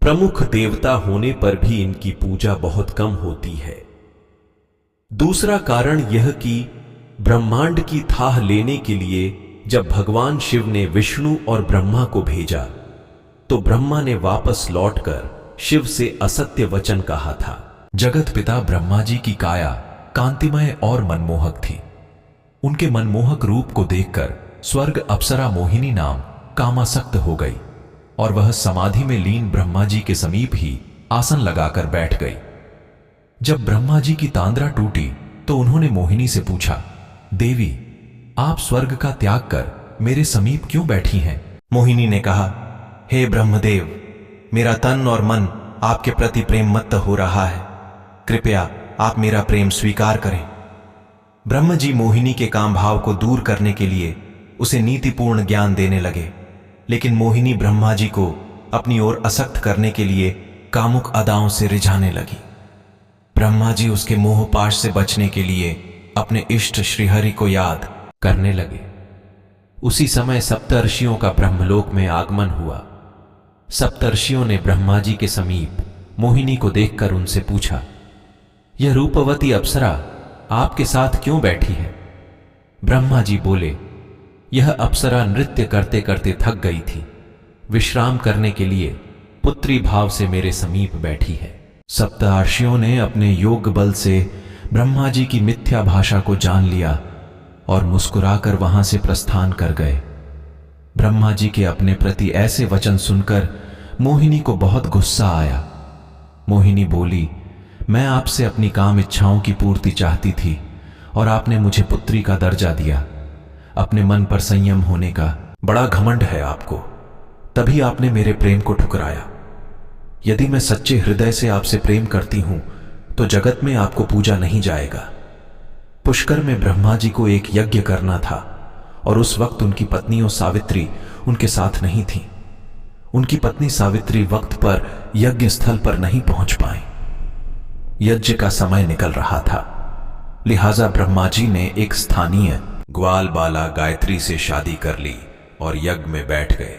प्रमुख देवता होने पर भी इनकी पूजा बहुत कम होती है। दूसरा कारण यह कि ब्रह्मांड की थाह लेने के लिए जब भगवान शिव ने विष्णु और ब्रह्मा को भेजा तो ब्रह्मा ने वापस लौटकर शिव से असत्य वचन कहा था। जगत पिता ब्रह्मा जी की काया कांतिमय और मनमोहक थी। उनके मनमोहक रूप को देखकर स्वर्ग अप्सरा मोहिनी नाम कामासक्त हो गई और वह समाधि में लीन ब्रह्मा जी के समीप ही आसन लगाकर बैठ गई। जब ब्रह्मा जी की तांद्रा टूटी तो उन्होंने मोहिनी से पूछा, देवी, आप स्वर्ग का त्याग कर मेरे समीप क्यों बैठी हैं? मोहिनी ने कहा, हे ब्रह्मदेव, मेरा तन और मन आपके प्रति प्रेम मत्त हो रहा है, कृपया आप मेरा प्रेम स्वीकार करें। ब्रह्म जी मोहिनी के काम भाव को दूर करने के लिए उसे नीतिपूर्ण ज्ञान देने लगे, लेकिन मोहिनी ब्रह्मा जी को अपनी ओर आसक्त करने के लिए कामुक अदाओं से रिझाने लगी। ब्रह्मा जी उसके मोह पाश से बचने के लिए अपने इष्ट श्रीहरि को याद करने लगे। उसी समय सप्तर्षियों का ब्रह्मलोक में आगमन हुआ। सप्तर्षियों ने ब्रह्मा जी के समीप मोहिनी को देखकर उनसे पूछा, यह रूपवती अप्सरा आपके साथ क्यों बैठी है? ब्रह्मा जी बोले, यह अप्सरा नृत्य करते करते थक गई थी, विश्राम करने के लिए पुत्री भाव से मेरे समीप बैठी है। सप्तर्षियों ने अपने योग बल से ब्रह्मा जी की मिथ्या भाषा को जान लिया और मुस्कुराकर वहां से प्रस्थान कर गए। ब्रह्मा जी के अपने प्रति ऐसे वचन सुनकर मोहिनी को बहुत गुस्सा आया। मोहिनी बोली, मैं आपसे अपनी काम इच्छाओं की पूर्ति चाहती थी और आपने मुझे पुत्री का दर्जा दिया। अपने मन पर संयम होने का बड़ा घमंड है आपको, तभी आपने मेरे प्रेम को ठुकराया। यदि मैं सच्चे हृदय से आपसे प्रेम करती हूं तो जगत में आपको पूजा नहीं जाएगा। पुष्कर में ब्रह्मा जी को एक यज्ञ करना था और उस वक्त उनकी पत्नियों सावित्री उनके साथ नहीं थी। उनकी पत्नी सावित्री वक्त पर यज्ञ स्थल पर नहीं पहुंच पाई। यज्ञ का समय निकल रहा था, लिहाजा ब्रह्मा जी ने एक स्थानीय ग्वाल बाला गायत्री से शादी कर ली और यज्ञ में बैठ गए।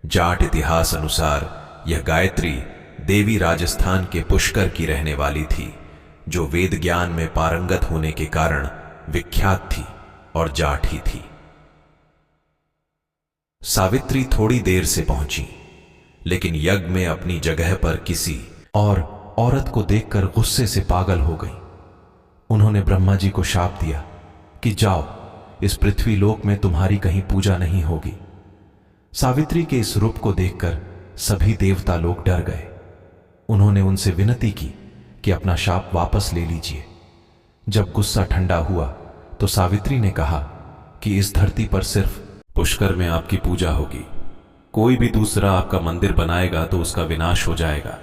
जाट इतिहास अनुसार यह गायत्री देवी राजस्थान के पुष्कर की रहने वाली थी, जो वेद ज्ञान में पारंगत होने के कारण विख्यात थी और जाट ही थी। सावित्री थोड़ी देर से पहुंची, लेकिन यज्ञ में अपनी जगह पर किसी और औरत को देखकर गुस्से से पागल हो गई। उन्होंने ब्रह्मा जी को शाप दिया कि जाओ, इस पृथ्वी लोक में तुम्हारी कहीं पूजा नहीं होगी। सावित्री के इस रूप को देखकर सभी देवता लोग डर गए। उन्होंने उनसे विनती की कि अपना शाप वापस ले लीजिए। जब गुस्सा ठंडा हुआ तो सावित्री ने कहा कि इस धरती पर सिर्फ पुष्कर में आपकी पूजा होगी। कोई भी दूसरा आपका मंदिर बनाएगा तो उसका विनाश हो जाएगा।